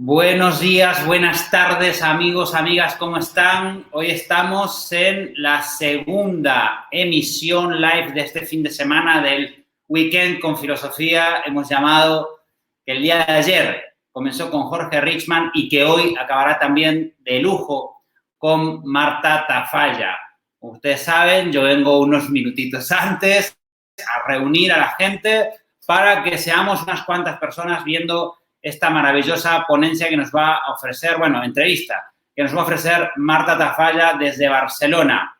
Buenos días, buenas tardes, amigos, amigas, ¿cómo están? Hoy estamos en la segunda emisión live de este fin de semana del Weekend con Filosofía. Hemos llamado que el día de ayer comenzó con Jorge Richman y que hoy acabará también de lujo con Marta Tafalla. Ustedes saben, yo vengo unos minutitos antes a reunir a la gente para que seamos unas cuantas personas viendo esta maravillosa ponencia que nos va a ofrecer, entrevista, que nos va a ofrecer Marta Tafalla desde Barcelona.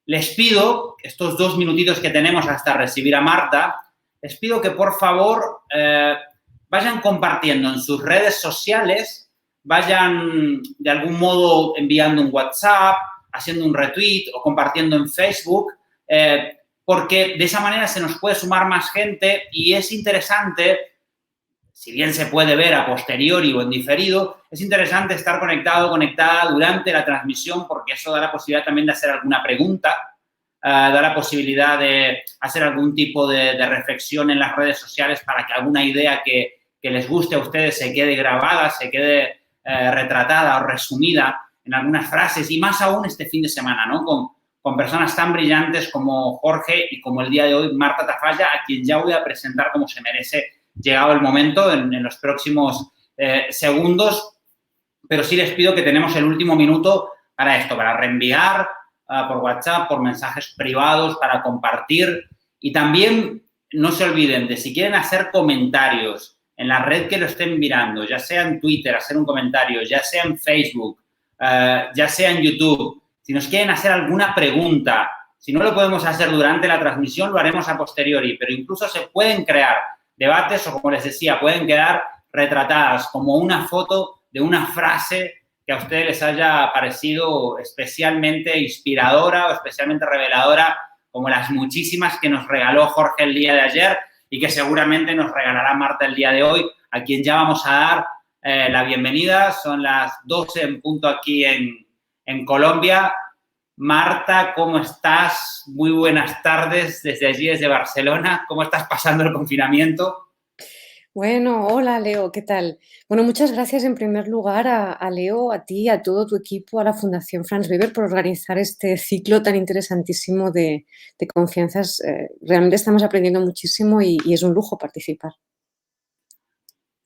Les pido, estos 2 minutitos que tenemos hasta recibir a Marta, les pido que por favor vayan compartiendo en sus redes sociales, vayan de algún modo enviando un WhatsApp, haciendo un retweet o compartiendo en Facebook, porque de esa manera se nos puede sumar más gente y es interesante. Si bien se puede ver a posteriori o en diferido, es interesante estar conectado, conectada durante la transmisión porque eso da la posibilidad también de hacer alguna pregunta, da la posibilidad de hacer algún tipo de reflexión en las redes sociales para que alguna idea que les guste a ustedes se quede grabada, se quede retratada o resumida en algunas frases y más aún este fin de semana, ¿no? Con personas tan brillantes como Jorge y como el día de hoy Marta Tafalla, a quien ya voy a presentar como se merece llegado el momento en los próximos segundos, pero sí les pido que tenemos el último minuto para esto, para reenviar por WhatsApp, por mensajes privados, para compartir y también no se olviden de si quieren hacer comentarios en la red que lo estén mirando, ya sea en Twitter, hacer un comentario, ya sea en Facebook, ya sea en YouTube, si nos quieren hacer alguna pregunta, si no lo podemos hacer durante la transmisión, lo haremos a posteriori, pero incluso se pueden crear debates o, como les decía, pueden quedar retratadas como una foto de una frase que a ustedes les haya parecido especialmente inspiradora o especialmente reveladora, como las muchísimas que nos regaló Jorge el día de ayer y que seguramente nos regalará Marta el día de hoy, a quien ya vamos a dar la bienvenida. Son las 12 en punto aquí en Colombia. Marta, ¿cómo estás? Muy buenas tardes desde allí, desde Barcelona. ¿Cómo estás pasando el confinamiento? Bueno, hola Leo, ¿qué tal? Bueno, muchas gracias en primer lugar a Leo, a ti, a todo tu equipo, a la Fundación Franz Weber por organizar este ciclo tan interesantísimo de confianzas. Realmente estamos aprendiendo muchísimo y es un lujo participar.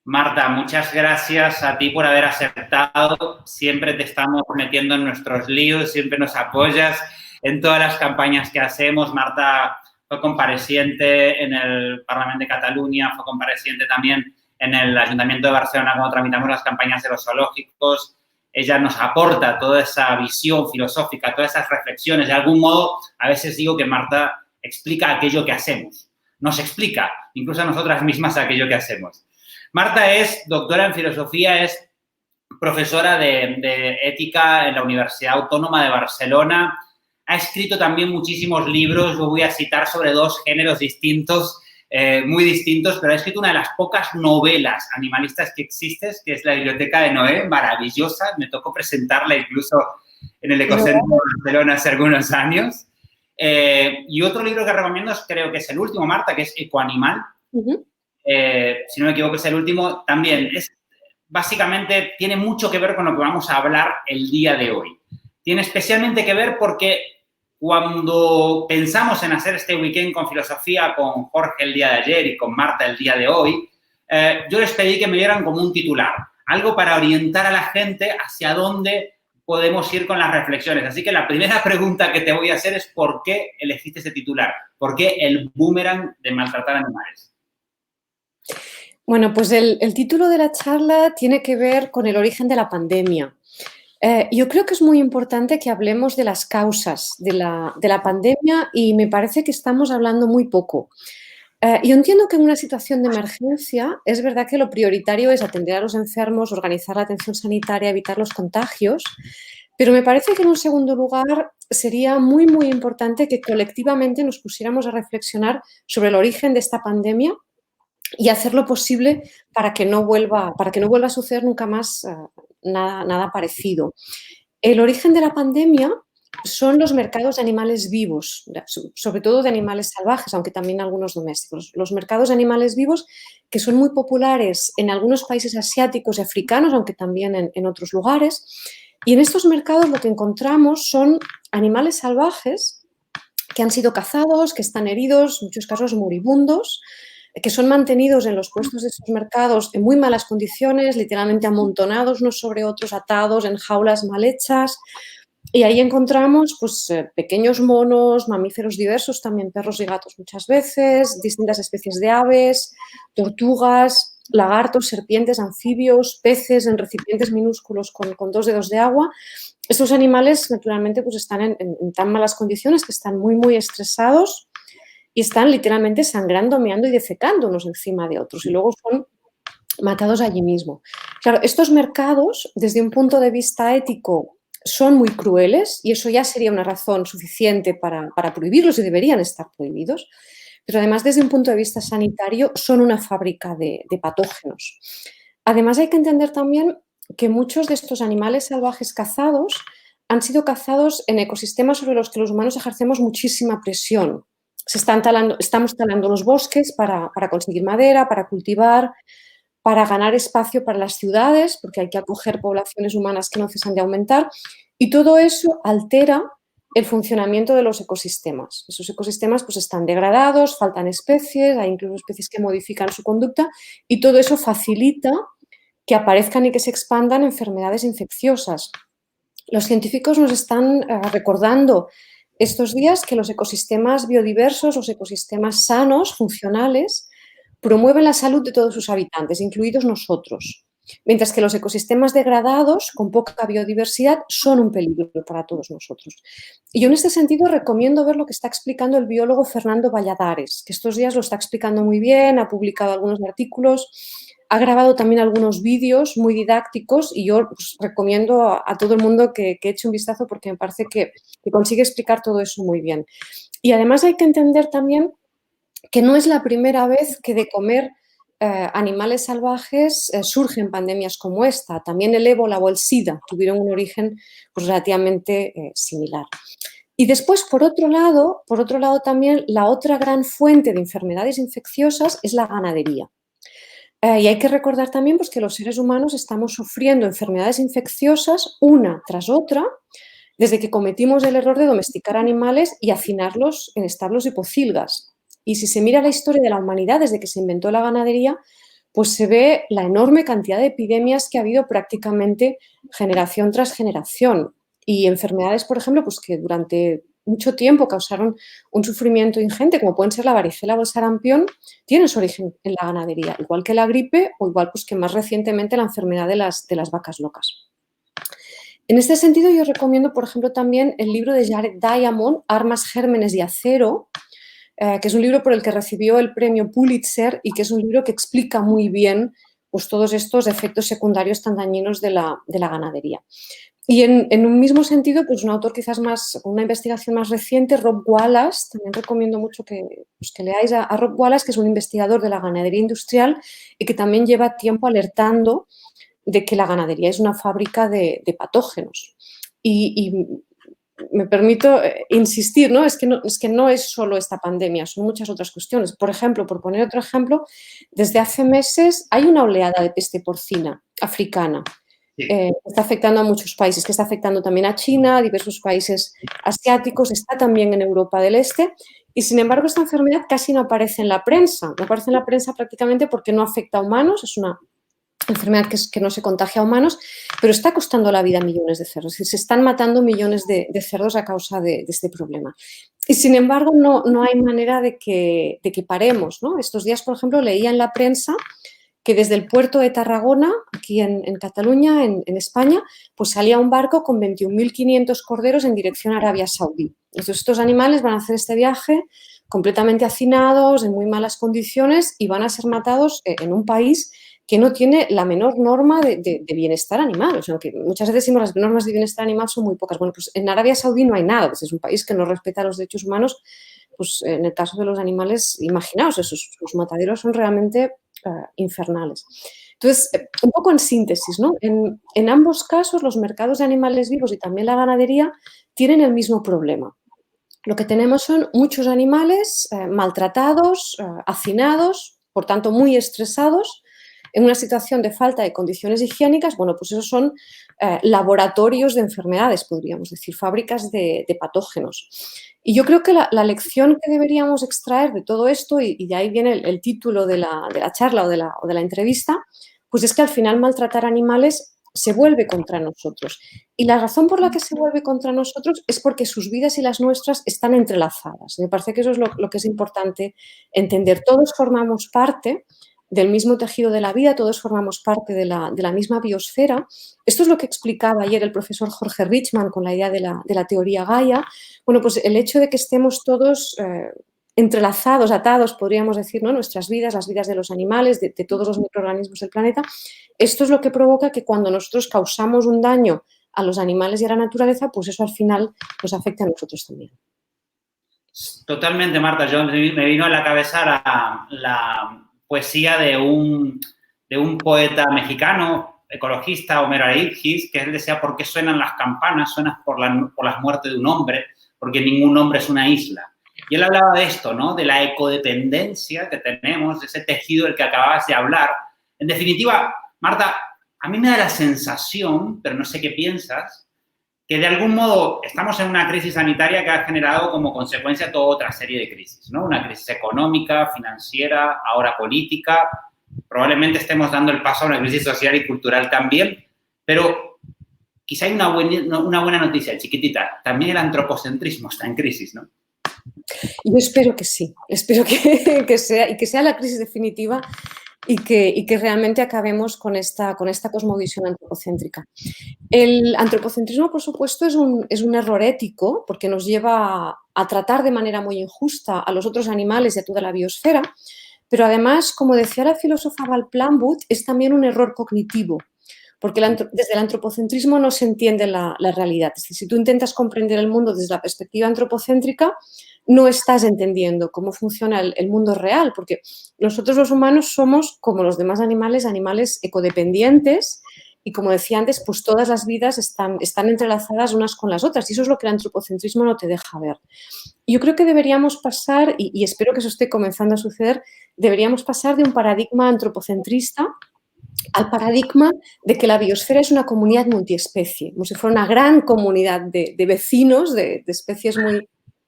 Marta, muchas gracias a ti por haber aceptado. Siempre te estamos metiendo en nuestros líos, siempre nos apoyas en todas las campañas que hacemos. Marta fue compareciente en el Parlamento de Cataluña, fue compareciente también en el Ayuntamiento de Barcelona cuando tramitamos las campañas de los zoológicos. Ella nos aporta toda esa visión filosófica, todas esas reflexiones. De algún modo, a veces digo que Marta explica aquello que hacemos. Nos explica, incluso a nosotras mismas, aquello que hacemos. Marta es doctora en filosofía, es profesora de ética en la Universidad Autónoma de Barcelona. Ha escrito también muchísimos libros. Yo voy a citar sobre 2 géneros distintos, muy distintos, pero ha escrito una de las pocas novelas animalistas que existen, que es La Biblioteca de Noé, maravillosa. Me tocó presentarla incluso en el Ecocentro de Barcelona hace algunos años. Y otro libro que recomiendo creo que es el último, Marta, que es Ecoanimal. Si no me equivoco, es el último, también básicamente tiene mucho que ver con lo que vamos a hablar el día de hoy. Tiene especialmente que ver porque cuando pensamos en hacer este weekend con filosofía con Jorge el día de ayer y con Marta el día de hoy, yo les pedí que me dieran como un titular, algo para orientar a la gente hacia dónde podemos ir con las reflexiones. Así que la primera pregunta que te voy a hacer es ¿por qué elegiste ese titular? ¿Por qué el boomerang de maltratar animales? Bueno, pues el título de la charla tiene que ver con el origen de la pandemia. Yo creo que es muy importante que hablemos de las causas de la pandemia y me parece que estamos hablando muy poco. Yo entiendo que en una situación de emergencia es verdad que lo prioritario es atender a los enfermos, organizar la atención sanitaria, evitar los contagios, pero me parece que en un segundo lugar sería muy, muy importante que colectivamente nos pusiéramos a reflexionar sobre el origen de esta pandemia y hacer lo posible para que no vuelva a suceder nunca más nada parecido. El origen de la pandemia son los mercados de animales vivos, sobre todo de animales salvajes, aunque también algunos domésticos. Los mercados de animales vivos que son muy populares en algunos países asiáticos y africanos, aunque también en otros lugares. Y en estos mercados lo que encontramos son animales salvajes que han sido cazados, que están heridos, en muchos casos moribundos, que son mantenidos en los puestos de estos mercados en muy malas condiciones, literalmente amontonados unos sobre otros, atados en jaulas mal hechas. Y ahí encontramos pues, pequeños monos, mamíferos diversos, también perros y gatos muchas veces, distintas especies de aves, tortugas, lagartos, serpientes, anfibios, peces en recipientes minúsculos con 2 dedos de agua. Estos animales, naturalmente, pues están en tan malas condiciones que están muy, muy estresados y están literalmente sangrando, meando y defecando unos encima de otros. Y luego son matados allí mismo. Claro, estos mercados, desde un punto de vista ético, son muy crueles y eso ya sería una razón suficiente para prohibirlos y deberían estar prohibidos. Pero además, desde un punto de vista sanitario, son una fábrica de patógenos. Además, hay que entender también que muchos de estos animales salvajes cazados han sido cazados en ecosistemas sobre los que los humanos ejercemos muchísima presión. Estamos talando los bosques para conseguir madera, para cultivar, para ganar espacio para las ciudades, porque hay que acoger poblaciones humanas que no cesan de aumentar, y todo eso altera el funcionamiento de los ecosistemas. Esos ecosistemas pues, están degradados, faltan especies, hay incluso especies que modifican su conducta, y todo eso facilita que aparezcan y que se expandan enfermedades infecciosas. Los científicos nos están recordando estos días que los ecosistemas biodiversos, los ecosistemas sanos, funcionales, promueven la salud de todos sus habitantes, incluidos nosotros, mientras que los ecosistemas degradados, con poca biodiversidad, son un peligro para todos nosotros. Y yo en este sentido recomiendo ver lo que está explicando el biólogo Fernando Valladares, que estos días lo está explicando muy bien, ha publicado algunos artículos, ha grabado también algunos vídeos muy didácticos y yo pues, recomiendo a todo el mundo que eche un vistazo porque me parece que consigue explicar todo eso muy bien. Y además hay que entender también que no es la primera vez que de comer animales salvajes surgen pandemias como esta. También el ébola o el SIDA tuvieron un origen pues, relativamente similar. Y después, por otro lado, también la otra gran fuente de enfermedades infecciosas es la ganadería. Y hay que recordar también pues, que los seres humanos estamos sufriendo enfermedades infecciosas una tras otra desde que cometimos el error de domesticar animales y hacinarlos en establos y pocilgas. Y si se mira la historia de la humanidad desde que se inventó la ganadería, pues se ve la enorme cantidad de epidemias que ha habido prácticamente generación tras generación. Y enfermedades, por ejemplo, pues que durante mucho tiempo causaron un sufrimiento ingente, como pueden ser la varicela o el sarampión, tienen su origen en la ganadería, igual que la gripe o igual pues, que más recientemente la enfermedad de las vacas locas. En este sentido, yo recomiendo, por ejemplo, también el libro de Jared Diamond, Armas, Gérmenes y Acero, que es un libro por el que recibió el premio Pulitzer y que es un libro que explica muy bien pues, todos estos efectos secundarios tan dañinos de la ganadería. Y en un mismo sentido, pues un autor quizás más, una investigación más reciente, Rob Wallace, también recomiendo mucho que leáis a Rob Wallace, que es un investigador de la ganadería industrial y que también lleva tiempo alertando de que la ganadería es una fábrica de patógenos. Y me permito insistir, ¿no? Es que no es solo esta pandemia, son muchas otras cuestiones. Por ejemplo, por poner otro ejemplo, desde hace meses hay una oleada de peste porcina africana. Sí. Está afectando a muchos países, que está afectando también a China, a diversos países asiáticos, está también en Europa del Este. Y, sin embargo, esta enfermedad casi no aparece en la prensa. No aparece en la prensa prácticamente porque no afecta a humanos, es una enfermedad que no se contagia a humanos, pero está costando la vida a millones de cerdos. Es decir, se están matando millones de cerdos a causa de este problema. Y, sin embargo, no hay manera de que paremos, ¿no? Estos días, por ejemplo, leía en la prensa que desde el puerto de Tarragona, aquí en Cataluña, en España, pues salía un barco con 21.500 corderos en dirección a Arabia Saudí. Entonces, estos animales van a hacer este viaje completamente hacinados, en muy malas condiciones, y van a ser matados en un país que no tiene la menor norma de bienestar animal. O sea, que muchas veces decimos las normas de bienestar animal son muy pocas. Bueno, pues en Arabia Saudí no hay nada. Pues es un país que no respeta los derechos humanos. Pues en el caso de los animales, imaginaos, sus mataderos son realmente infernales. Entonces, un poco en síntesis, ¿no? En ambos casos, los mercados de animales vivos y también la ganadería tienen el mismo problema. Lo que tenemos son muchos animales maltratados, hacinados, por tanto muy estresados, en una situación de falta de condiciones higiénicas. Bueno, pues esos son laboratorios de enfermedades, podríamos decir, fábricas de patógenos. Y yo creo que la lección que deberíamos extraer de todo esto, y de ahí viene el título de la charla o de la entrevista, pues es que al final maltratar animales se vuelve contra nosotros. Y la razón por la que se vuelve contra nosotros es porque sus vidas y las nuestras están entrelazadas. Me parece que eso es lo que es importante entender. Todos formamos parte del mismo tejido de la vida, todos formamos parte de la misma biosfera. Esto es lo que explicaba ayer el profesor Jorge Richman con la idea de la teoría Gaia. Bueno, pues el hecho de que estemos todos entrelazados, atados, podríamos decir, ¿no? Nuestras vidas, las vidas de los animales, de todos los microorganismos del planeta, esto es lo que provoca que cuando nosotros causamos un daño a los animales y a la naturaleza, pues eso al final nos afecta a nosotros también. Totalmente, Marta. Me vino a la cabeza la poesía de un poeta mexicano, ecologista, Homero Aridgis, que él decía: ¿por qué suenan las campanas? Suenan por las muertes de un hombre, porque ningún hombre es una isla. Y él hablaba de esto, ¿no? De la ecodependencia que tenemos, de ese tejido del que acababas de hablar. En definitiva, Marta, a mí me da la sensación, pero no sé qué piensas, que de algún modo estamos en una crisis sanitaria que ha generado como consecuencia toda otra serie de crisis, ¿no? Una crisis económica, financiera, ahora política. Probablemente estemos dando el paso a una crisis social y cultural también, pero quizá hay una buena noticia, chiquitita. También el antropocentrismo está en crisis, ¿no? Yo espero que sí, espero que sea la crisis definitiva y que realmente acabemos con esta cosmovisión antropocéntrica. El antropocentrismo, por supuesto, es un error ético porque nos lleva a tratar de manera muy injusta a los otros animales y a toda la biosfera, pero además, como decía la filósofa Val Plumwood, es también un error cognitivo, porque desde el antropocentrismo no se entiende la realidad. Es decir, si tú intentas comprender el mundo desde la perspectiva antropocéntrica, no estás entendiendo cómo funciona el mundo real, porque nosotros los humanos somos, como los demás animales, animales ecodependientes y, como decía antes, pues todas las vidas están entrelazadas unas con las otras y eso es lo que el antropocentrismo no te deja ver. Yo creo que deberíamos pasar, y espero que eso esté comenzando a suceder, deberíamos pasar de un paradigma antropocentrista al paradigma de que la biosfera es una comunidad multiespecie, como si fuera una gran comunidad de vecinos, de especies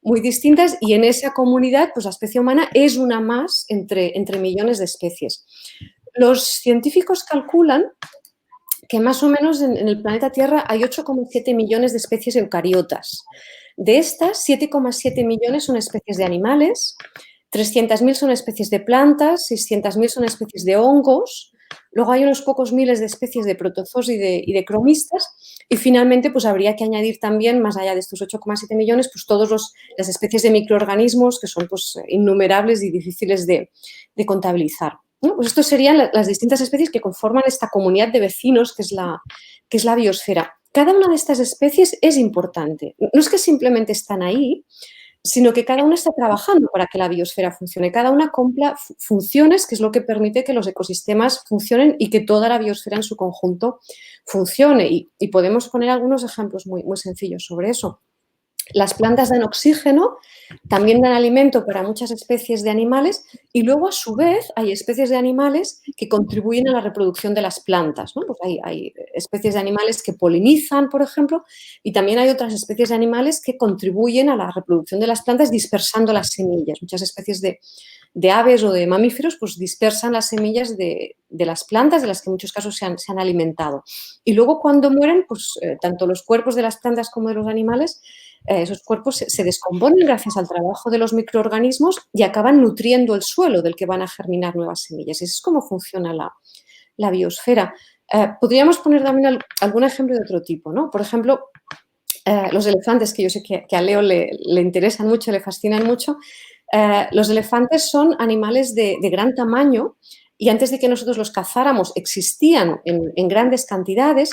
muy distintas, y en esa comunidad, pues la especie humana es una más entre millones de especies. Los científicos calculan que más o menos en el planeta Tierra hay 8,7 millones de especies eucariotas. De estas, 7,7 millones son especies de animales, 300.000 son especies de plantas, 600.000 son especies de hongos. Luego hay unos pocos miles de especies de protozoos y de cromistas y finalmente pues habría que añadir también, más allá de estos 8,7 millones, pues todas las especies de microorganismos que son pues innumerables y difíciles de contabilizar, ¿no? Pues estos serían las distintas especies que conforman esta comunidad de vecinos que es la biosfera. Cada una de estas especies es importante. No es que simplemente están ahí, sino que cada una está trabajando para que la biosfera funcione. Cada una cumpla funciones, que es lo que permite que los ecosistemas funcionen y que toda la biosfera en su conjunto funcione. Y podemos poner algunos ejemplos muy sencillos sobre eso. Las plantas dan oxígeno, también dan alimento para muchas especies de animales y luego, a su vez, hay especies de animales que contribuyen a la reproducción de las plantas, ¿no? Pues hay especies de animales que polinizan, por ejemplo, y también hay otras especies de animales que contribuyen a la reproducción de las plantas dispersando las semillas. Muchas especies de aves o de mamíferos pues dispersan las semillas de las plantas, de las que en muchos casos se han alimentado. Y luego, cuando mueren, pues tanto los cuerpos de las plantas como de los animales, esos cuerpos se descomponen gracias al trabajo de los microorganismos y acaban nutriendo el suelo del que van a germinar nuevas semillas. Y eso es cómo funciona la biosfera. Podríamos poner también algún ejemplo de otro tipo, ¿no? Por ejemplo, los elefantes, que yo sé que a Leo le interesan mucho, le fascinan mucho. Los elefantes son animales de gran tamaño y antes de que nosotros los cazáramos existían en grandes cantidades.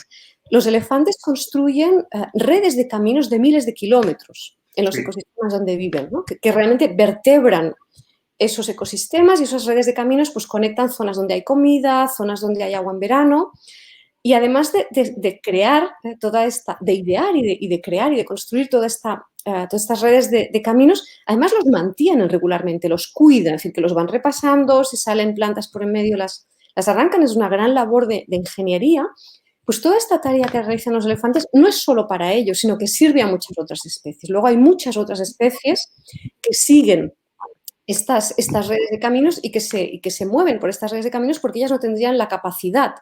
Los elefantes construyen redes de caminos de miles de kilómetros en los ecosistemas donde viven, ¿no? que realmente vertebran esos ecosistemas y esas redes de caminos pues conectan zonas donde hay comida, zonas donde hay agua en verano. Y además de crear toda esta, de idear y de crear y de construir todas estas redes de caminos, además los mantienen regularmente, los cuidan, es decir, que los van repasando, si salen plantas por en medio las arrancan, es una gran labor de ingeniería. Pues toda esta tarea que realizan los elefantes no es solo para ellos, sino que sirve a muchas otras especies. Luego hay muchas otras especies que siguen estas redes de caminos y que se mueven por estas redes de caminos porque ellas no tendrían la capacidad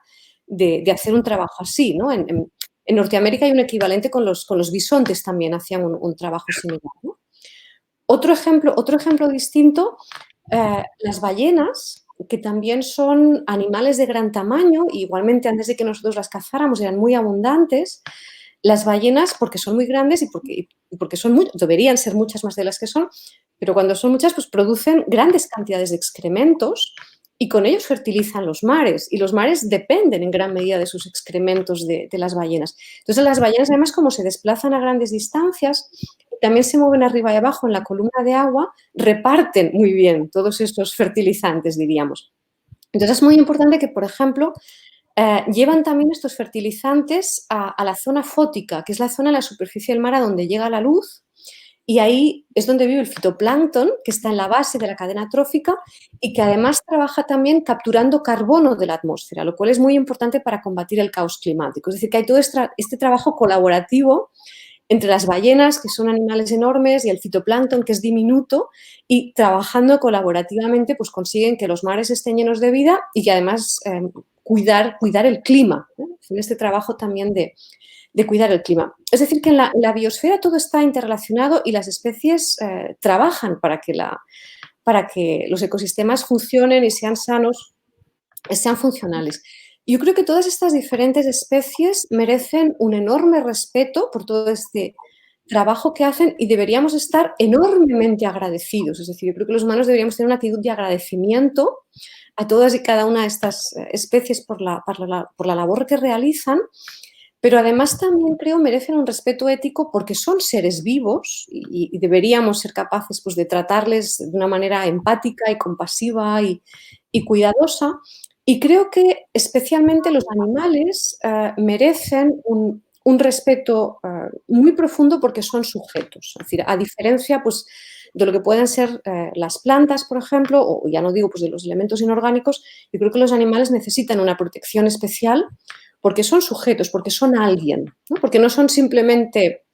de hacer un trabajo así, ¿no? En Norteamérica hay un equivalente con los bisontes también hacían un trabajo similar, ¿no? Otro ejemplo distinto, las ballenas, que también son animales de gran tamaño, igualmente antes de que nosotros las cazáramos eran muy abundantes. Las ballenas, porque son muy grandes y porque deberían ser muchas más de las que son, pero cuando son muchas, pues producen grandes cantidades de excrementos y con ellos fertilizan los mares. Y los mares dependen en gran medida de sus excrementos de las ballenas. Entonces, las ballenas, además, como se desplazan a grandes distancias, también se mueven arriba y abajo en la columna de agua, reparten muy bien todos estos fertilizantes, diríamos. Entonces, es muy importante que, por ejemplo, llevan también estos fertilizantes a la zona fótica, que es la zona en la superficie del mar a donde llega la luz, y ahí es donde vive el fitoplancton, que está en la base de la cadena trófica y que además trabaja también capturando carbono de la atmósfera, lo cual es muy importante para combatir el caos climático. Es decir, que hay todo este trabajo colaborativo entre las ballenas, que son animales enormes, y el fitoplancton, que es diminuto, y trabajando colaborativamente pues consiguen que los mares estén llenos de vida y que además cuidar el clima, ¿eh? En este trabajo también de cuidar el clima. Es decir, que en la biosfera todo está interrelacionado y las especies trabajan para que los ecosistemas funcionen y sean sanos, sean funcionales. Yo creo que todas estas diferentes especies merecen un enorme respeto por todo este trabajo que hacen y deberíamos estar enormemente agradecidos. Es decir, yo creo que los humanos deberíamos tener una actitud de agradecimiento a todas y cada una de estas especies por la labor que realizan, pero además también creo merecen un respeto ético porque son seres vivos y deberíamos ser capaces pues, de tratarles de una manera empática y compasiva y cuidadosa. Y creo que especialmente los animales merecen un respeto muy profundo porque son sujetos. Es decir, a diferencia pues, de lo que pueden ser las plantas, por ejemplo, o ya no digo pues, de los elementos inorgánicos, yo creo que los animales necesitan una protección especial porque son sujetos, porque son alguien, ¿no? Porque no son simplemente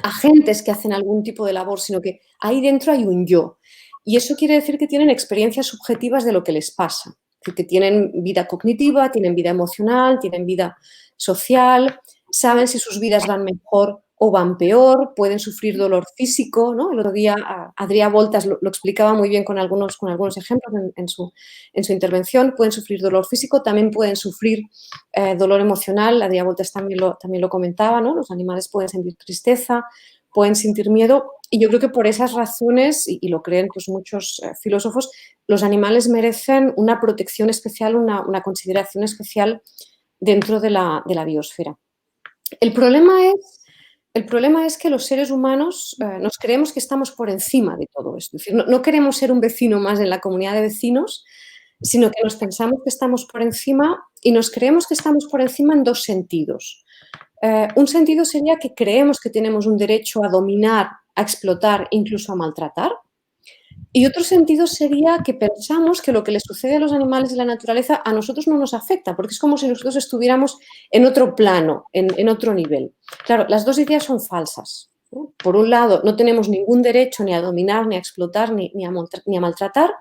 agentes que hacen algún tipo de labor, sino que ahí dentro hay un yo. Y eso quiere decir que tienen experiencias subjetivas de lo que les pasa. Es decir, que tienen vida cognitiva, tienen vida emocional, tienen vida social, saben si sus vidas van mejor o van peor, pueden sufrir dolor físico, ¿no? El otro día Adrià Voltas lo explicaba muy bien con algunos ejemplos en su intervención. Pueden sufrir dolor físico, también pueden sufrir dolor emocional. Adrià Voltas también lo comentaba, ¿no? Los animales pueden sentir tristeza, pueden sentir miedo y yo creo que por esas razones, y lo creen pues, muchos filósofos, los animales merecen una protección especial, una consideración especial dentro de la biosfera. El problema es que los seres humanos nos creemos que estamos por encima de todo esto. Es decir, no queremos ser un vecino más en la comunidad de vecinos, sino que nos pensamos que estamos por encima y nos creemos que estamos por encima en dos sentidos. Un sentido sería que creemos que tenemos un derecho a dominar, a explotar, incluso a maltratar. Y otro sentido sería que pensamos que lo que les sucede a los animales de la naturaleza a nosotros no nos afecta, porque es como si nosotros estuviéramos en otro plano, en otro nivel. Claro, las dos ideas son falsas, ¿no? Por un lado, no tenemos ningún derecho ni a dominar, ni a explotar, ni a maltratar,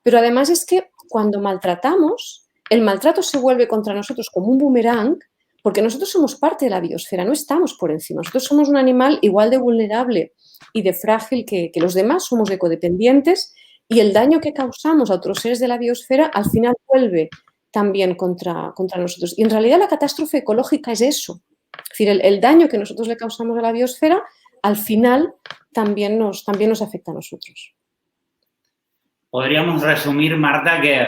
pero además es que cuando maltratamos, el maltrato se vuelve contra nosotros como un boomerang, porque nosotros somos parte de la biosfera, no estamos por encima. Nosotros somos un animal igual de vulnerable y de frágil que los demás, somos ecodependientes y el daño que causamos a otros seres de la biosfera al final vuelve también contra nosotros. Y en realidad la catástrofe ecológica es eso. Es decir, el daño que nosotros le causamos a la biosfera al final también nos afecta a nosotros. Podríamos resumir, Marta, que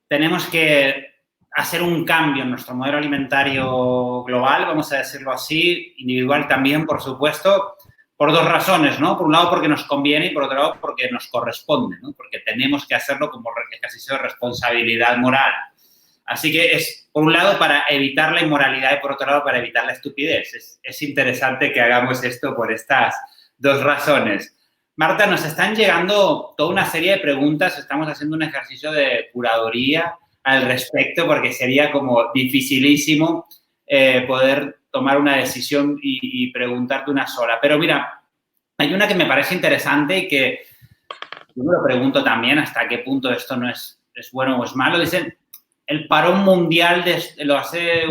tenemos que hacer un cambio en nuestro modelo alimentario global, vamos a decirlo así, individual también, por supuesto, por dos razones, ¿no? Por un lado porque nos conviene y por otro lado porque nos corresponde, ¿no? Porque tenemos que hacerlo como ejercicio de responsabilidad moral. Así que es, por un lado, para evitar la inmoralidad y por otro lado, para evitar la estupidez. Es interesante que hagamos esto por estas dos razones. Marta, nos están llegando toda una serie de preguntas. Estamos haciendo un ejercicio de curaduría al respecto porque sería como dificilísimo poder tomar una decisión y preguntarte una sola. Pero mira, hay una que me parece interesante y que yo me lo pregunto también hasta qué punto esto no es bueno o es malo. Dicen, el parón mundial, lo hace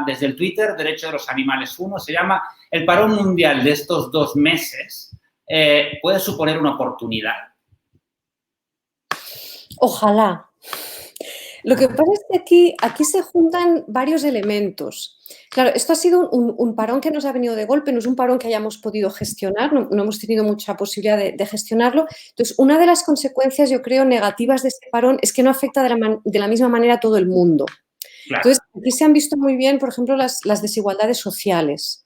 desde el Twitter, Derecho de los Animales 1, se llama el parón mundial de estos 2 meses, puede suponer una oportunidad. Ojalá. Lo que pasa es que aquí se juntan varios elementos. Claro, esto ha sido un parón que nos ha venido de golpe, no es un parón que hayamos podido gestionar, no hemos tenido mucha posibilidad de gestionarlo. Entonces, una de las consecuencias, yo creo, negativas de este parón es que no afecta de la misma manera a todo el mundo. Claro. Entonces, aquí se han visto muy bien, por ejemplo, las desigualdades sociales.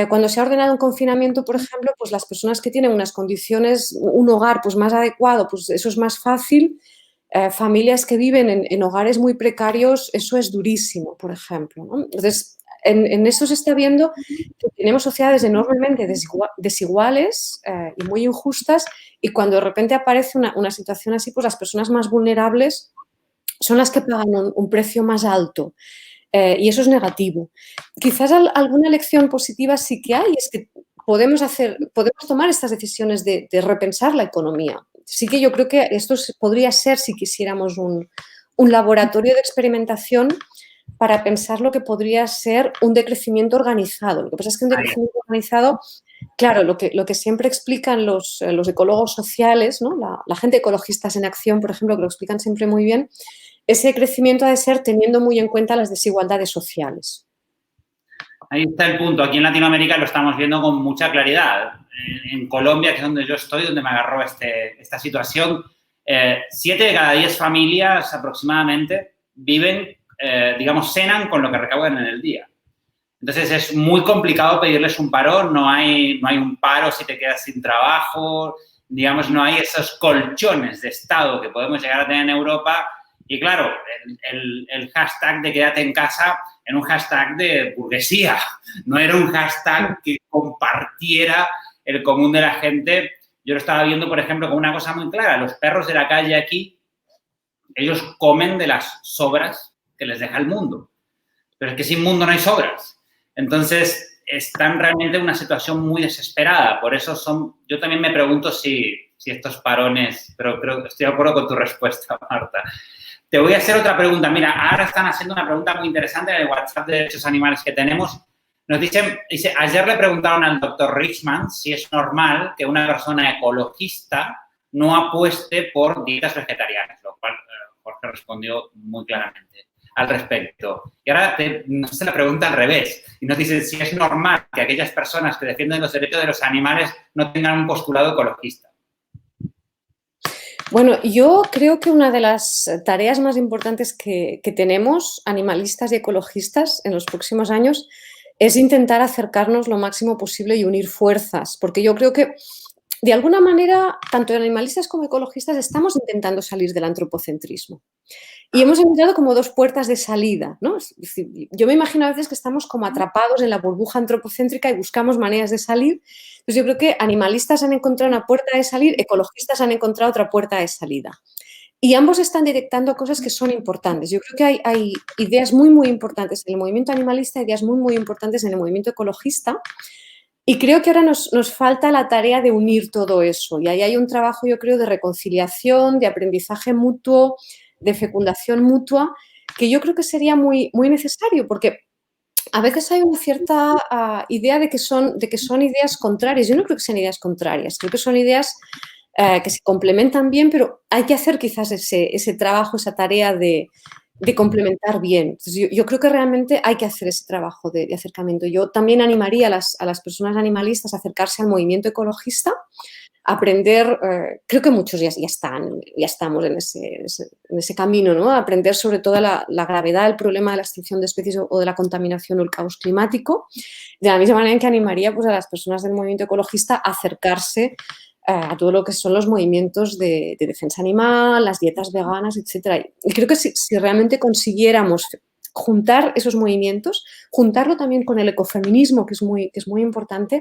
Cuando se ha ordenado un confinamiento, por ejemplo, pues las personas que tienen unas condiciones, un hogar pues más adecuado, pues eso es más fácil. Familias que viven en hogares muy precarios, eso es durísimo, por ejemplo, ¿no? Entonces, en eso se está viendo que tenemos sociedades enormemente desiguales y muy injustas, y cuando de repente aparece una situación así, pues las personas más vulnerables son las que pagan un precio más alto. Y eso es negativo. Quizás alguna lección positiva sí que hay, es que podemos tomar estas decisiones de repensar la economía. Sí que yo creo que esto podría ser, si quisiéramos, un laboratorio de experimentación para pensar lo que podría ser un decrecimiento organizado. Lo que pasa es que un decrecimiento organizado, claro, lo que siempre explican los ecólogos sociales, ¿no? La gente Ecologistas en Acción, por ejemplo, que lo explican siempre muy bien, ese crecimiento ha de ser teniendo muy en cuenta las desigualdades sociales. Ahí está el punto. Aquí en Latinoamérica lo estamos viendo con mucha claridad. En Colombia, que es donde yo estoy, donde me agarró esta situación, 7 de cada 10 familias aproximadamente viven, cenan con lo que recaudan en el día. Entonces, es muy complicado pedirles un parón. No hay un paro si te quedas sin trabajo. Digamos, no hay esos colchones de Estado que podemos llegar a tener en Europa. Y claro, el hashtag de quédate en casa era un hashtag de burguesía, no era un hashtag que compartiera el común de la gente. Yo lo estaba viendo, por ejemplo, con una cosa muy clara. Los perros de la calle aquí, ellos comen de las sobras que les deja el mundo. Pero es que sin mundo no hay sobras. Entonces, están realmente en una situación muy desesperada. Por eso yo también me pregunto si estos parones, pero creo que estoy de acuerdo con tu respuesta, Marta. Te voy a hacer otra pregunta. Mira, ahora están haciendo una pregunta muy interesante en el WhatsApp de Derechos Animales que tenemos. Nos dice, ayer le preguntaron al doctor Richman si es normal que una persona ecologista no apueste por dietas vegetarianas, lo cual Jorge respondió muy claramente al respecto. Y ahora nos hace la pregunta al revés y nos dice si es normal que aquellas personas que defienden los derechos de los animales no tengan un postulado ecologista. Bueno, yo creo que una de las tareas más importantes que tenemos, animalistas y ecologistas, en los próximos años, es intentar acercarnos lo máximo posible y unir fuerzas, porque yo creo que, de alguna manera, tanto animalistas como ecologistas estamos intentando salir del antropocentrismo. Y hemos encontrado como 2 puertas de salida, ¿no? Es decir, yo me imagino a veces que estamos como atrapados en la burbuja antropocéntrica y buscamos maneras de salir. Pues yo creo que animalistas han encontrado una puerta de salir, ecologistas han encontrado otra puerta de salida. Y ambos están detectando cosas que son importantes. Yo creo que hay ideas muy, muy importantes en el movimiento animalista, ideas muy, muy importantes en el movimiento ecologista. Y creo que ahora nos falta la tarea de unir todo eso. Y ahí hay un trabajo, yo creo, de reconciliación, de aprendizaje mutuo, de fecundación mutua, que yo creo que sería muy, muy necesario, porque a veces hay una cierta idea de que son ideas contrarias. Yo no creo que sean ideas contrarias, creo que son ideas que se complementan bien, pero hay que hacer quizás ese trabajo, esa tarea de complementar bien. Entonces, yo creo que realmente hay que hacer ese trabajo de acercamiento. Yo también animaría a las personas animalistas a acercarse al movimiento ecologista, aprender, creo que muchos ya estamos en ese camino, ¿no? Aprender sobre toda la gravedad del problema de la extinción de especies o de la contaminación o el caos climático, de la misma manera en que animaría pues, a las personas del movimiento ecologista a acercarse a todo lo que son los movimientos de defensa animal, las dietas veganas, etc. Y creo que si realmente consiguiéramos juntar esos movimientos, juntarlo también con el ecofeminismo, que es muy importante,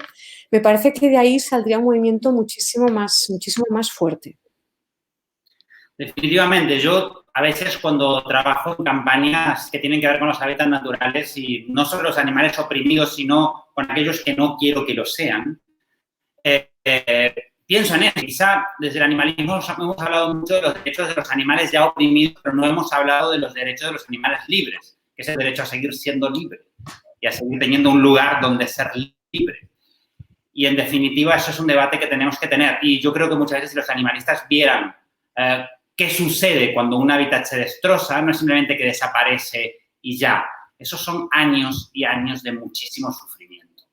me parece que de ahí saldría un movimiento muchísimo más fuerte. Definitivamente, yo a veces cuando trabajo en campañas que tienen que ver con los hábitats naturales y no solo los animales oprimidos, sino con aquellos que no quiero que lo sean, pienso en eso. Quizá desde el animalismo hemos hablado mucho de los derechos de los animales ya oprimidos, pero no hemos hablado de los derechos de los animales libres, que es el derecho a seguir siendo libre y a seguir teniendo un lugar donde ser libre. Y, en definitiva, eso es un debate que tenemos que tener. Y yo creo que muchas veces si los animalistas vieran qué sucede cuando un hábitat se destroza, no es simplemente que desaparece y ya. Esos son años y años de muchísimo sufrimiento.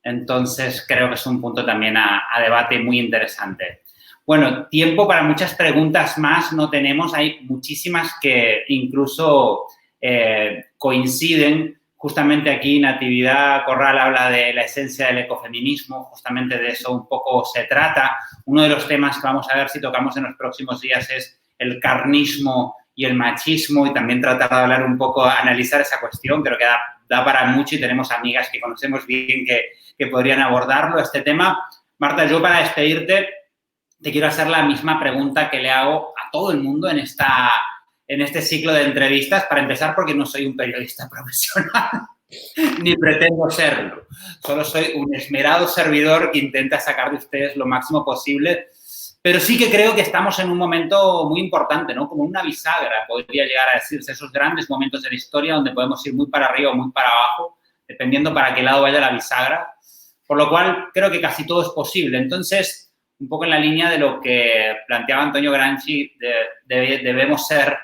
Entonces, creo que es un punto también a debate muy interesante. Bueno, tiempo para muchas preguntas más no tenemos. Hay muchísimas que incluso coinciden. Justamente aquí Natividad Corral habla de la esencia del ecofeminismo, justamente de eso un poco se trata. Uno de los temas que vamos a ver si tocamos en los próximos días es el carnismo y el machismo, y también tratar de hablar un poco, analizar esa cuestión. Creo que da para mucho y tenemos amigas que conocemos bien que podrían abordarlo, este tema. Marta, yo para despedirte te quiero hacer la misma pregunta que le hago a todo el mundo en este ciclo de entrevistas, para empezar porque no soy un periodista profesional, ni pretendo serlo. Solo soy un esmerado servidor que intenta sacar de ustedes lo máximo posible, pero sí que creo que estamos en un momento muy importante, ¿no? Como una bisagra, podría llegar a decirse, esos grandes momentos de la historia donde podemos ir muy para arriba o muy para abajo, dependiendo para qué lado vaya la bisagra, por lo cual creo que casi todo es posible. Entonces, un poco en la línea de lo que planteaba Antonio Gramsci, debemos ser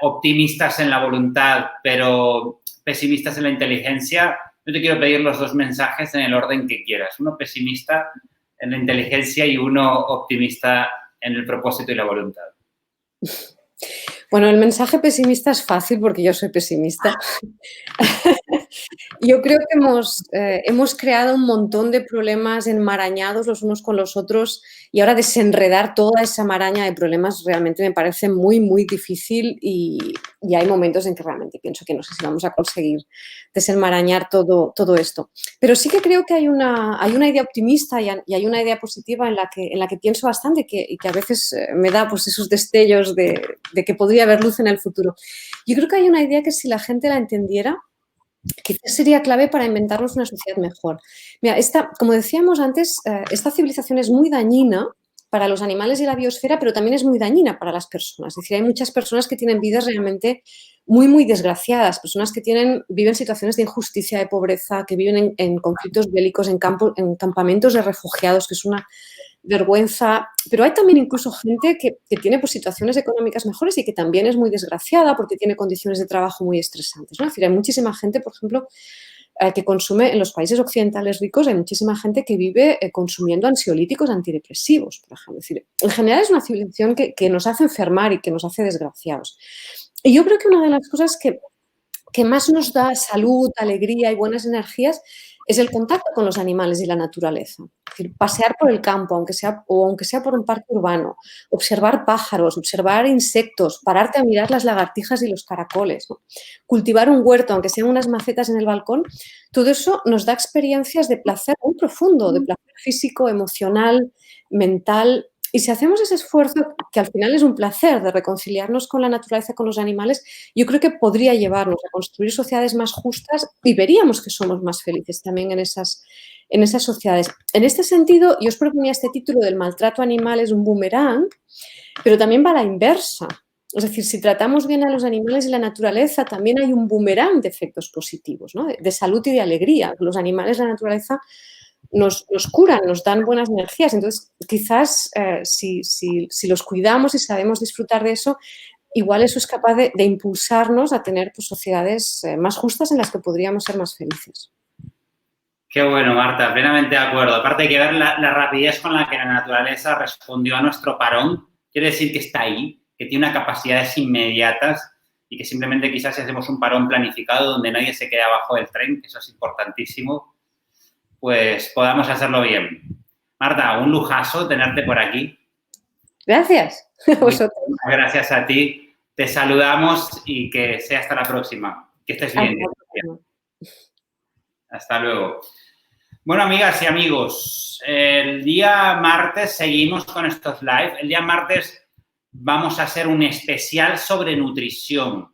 optimistas en la voluntad, pero pesimistas en la inteligencia. Yo te quiero pedir los dos mensajes en el orden que quieras. Uno pesimista en la inteligencia y uno optimista en el propósito y la voluntad. Bueno, el mensaje pesimista es fácil porque yo soy pesimista. Yo creo que hemos creado un montón de problemas enmarañados los unos con los otros, y ahora desenredar toda esa maraña de problemas realmente me parece muy difícil, y hay momentos en que realmente pienso que no sé si vamos a conseguir desenmarañar todo esto. Pero sí que creo que hay una idea optimista y hay una idea positiva en la que pienso bastante y que a veces me da pues esos destellos de que podría haber luz en el futuro. Yo creo que hay una idea que si la gente la entendiera, quizás sería clave para inventarnos una sociedad mejor. Mira, como decíamos antes, esta civilización es muy dañina para los animales y la biosfera, pero también es muy dañina para las personas. Es decir, hay muchas personas que tienen vidas realmente muy desgraciadas, personas que viven situaciones de injusticia, de pobreza, que viven en conflictos bélicos, en campamentos de refugiados, que es una vergüenza, pero hay también incluso gente que tiene pues, situaciones económicas mejores y que también es muy desgraciada porque tiene condiciones de trabajo muy estresantes, ¿no? Es decir, hay muchísima gente, por ejemplo, que consume en los países occidentales ricos, hay muchísima gente que vive consumiendo ansiolíticos antidepresivos, por ejemplo. Es decir, en general es una civilización que nos hace enfermar y que nos hace desgraciados. Y yo creo que una de las cosas que más nos da salud, alegría y buenas energías es el contacto con los animales y la naturaleza. Es decir, pasear por el campo, aunque sea por un parque urbano, observar pájaros, observar insectos, pararte a mirar las lagartijas y los caracoles, ¿no? Cultivar un huerto, aunque sean unas macetas en el balcón, todo eso nos da experiencias de placer muy profundo, de placer físico, emocional, mental. Y si hacemos ese esfuerzo, que al final es un placer de reconciliarnos con la naturaleza, con los animales, yo creo que podría llevarnos a construir sociedades más justas y veríamos que somos más felices también en esas sociedades. En este sentido, yo os proponía este título del maltrato animal es un boomerang, pero también va a la inversa. Es decir, si tratamos bien a los animales y la naturaleza, también hay un boomerang de efectos positivos, ¿no? De salud y de alegría. Los animales y la naturaleza nos curan, nos dan buenas energías. Entonces, quizás si los cuidamos y sabemos disfrutar de eso, igual eso es capaz de impulsarnos a tener pues, sociedades más justas en las que podríamos ser más felices. Qué bueno, Marta, plenamente de acuerdo. Aparte hay que ver la rapidez con la que la naturaleza respondió a nuestro parón. Quiere decir que está ahí, que tiene unas capacidades inmediatas y que simplemente quizás si hacemos un parón planificado donde nadie se quede abajo del tren, que eso es importantísimo, pues podamos hacerlo bien. Marta, un lujazo tenerte por aquí. Gracias a vosotros. Gracias a ti. Te saludamos y que sea hasta la próxima. Que estés bien. Hasta luego. Bueno, amigas y amigos, el día martes seguimos con estos live. El día martes vamos a hacer un especial sobre nutrición.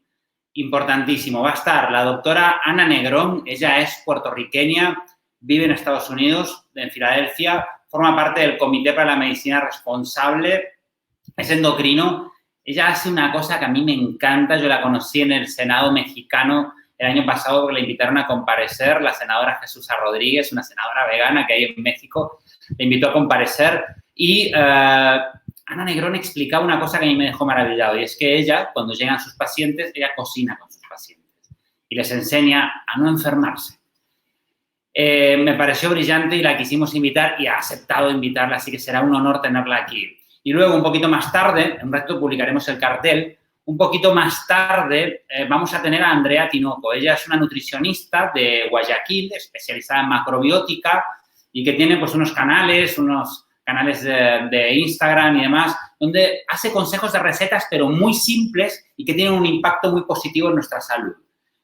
Importantísimo. Va a estar la doctora Ana Negrón. Ella es puertorriqueña, vive en Estados Unidos, en Filadelfia, forma parte del Comité para la Medicina Responsable, es endocrino. Ella hace una cosa que a mí me encanta. Yo la conocí en el Senado mexicano el año pasado porque la invitaron a comparecer, la senadora Jesús Rodríguez, una senadora vegana que hay en México, la invitó a comparecer y Ana Negrón explicaba una cosa que a mí me dejó maravillado y es que ella, cuando llegan sus pacientes, ella cocina con sus pacientes y les enseña a no enfermarse. Me pareció brillante y la quisimos invitar y ha aceptado invitarla, así que será un honor tenerla aquí. Y luego, un poquito más tarde, en un rato publicaremos el cartel, un poquito más tarde vamos a tener a Andrea Tinoco. Ella es una nutricionista de Guayaquil, especializada en macrobiótica y que tiene pues unos canales de Instagram y demás, donde hace consejos de recetas, pero muy simples y que tienen un impacto muy positivo en nuestra salud.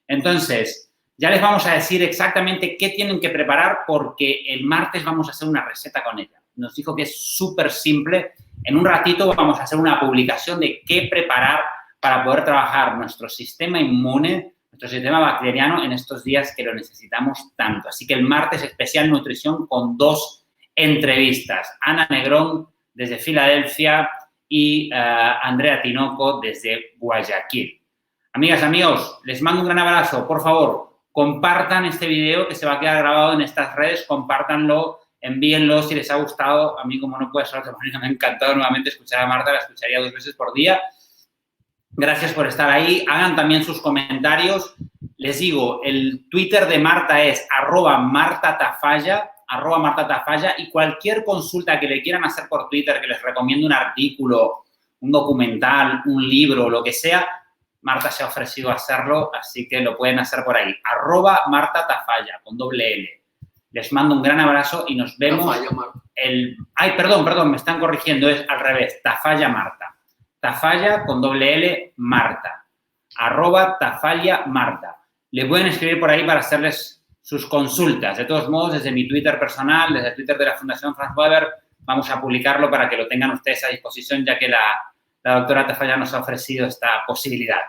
Entonces, ya les vamos a decir exactamente qué tienen que preparar porque el martes vamos a hacer una receta con ella. Nos dijo que es súper simple. En un ratito vamos a hacer una publicación de qué preparar para poder trabajar nuestro sistema inmune, nuestro sistema bacteriano en estos días que lo necesitamos tanto. Así que el martes especial nutrición con 2 entrevistas. Ana Negrón desde Filadelfia y Andrea Tinoco desde Guayaquil. Amigas, amigos, les mando un gran abrazo. Por favor, compartan este video que se va a quedar grabado en estas redes, compártanlo, envíenlo si les ha gustado. A mí, como no puede ser de otra manera, me ha encantado nuevamente escuchar a Marta, la escucharía 2 veces por día. Gracias por estar ahí. Hagan también sus comentarios. Les digo, el Twitter de Marta es @martatafalla, y cualquier consulta que le quieran hacer por Twitter, que les recomiendo un artículo, un documental, un libro, lo que sea, Marta se ha ofrecido a hacerlo, así que lo pueden hacer por ahí. @martatafalla, con doble L. Les mando un gran abrazo y nos vemos. Tafalla, Marta. Ay, perdón, me están corrigiendo, es al revés, Tafalla Marta. Tafalla con doble L, Marta. @Tafalla Marta. Le pueden escribir por ahí para hacerles sus consultas. De todos modos, desde mi Twitter personal, desde el Twitter de la Fundación Franz Weber, vamos a publicarlo para que lo tengan ustedes a disposición, ya que la doctora Tafalla nos ha ofrecido esta posibilidad.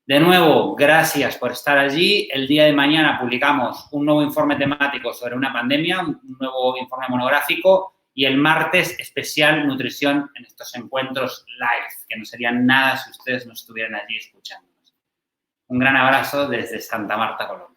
De nuevo, gracias por estar allí. El día de mañana publicamos un nuevo informe temático sobre una pandemia, un nuevo informe monográfico y el martes especial nutrición en estos encuentros live, que no serían nada si ustedes no estuvieran allí escuchándonos. Un gran abrazo desde Santa Marta, Colombia.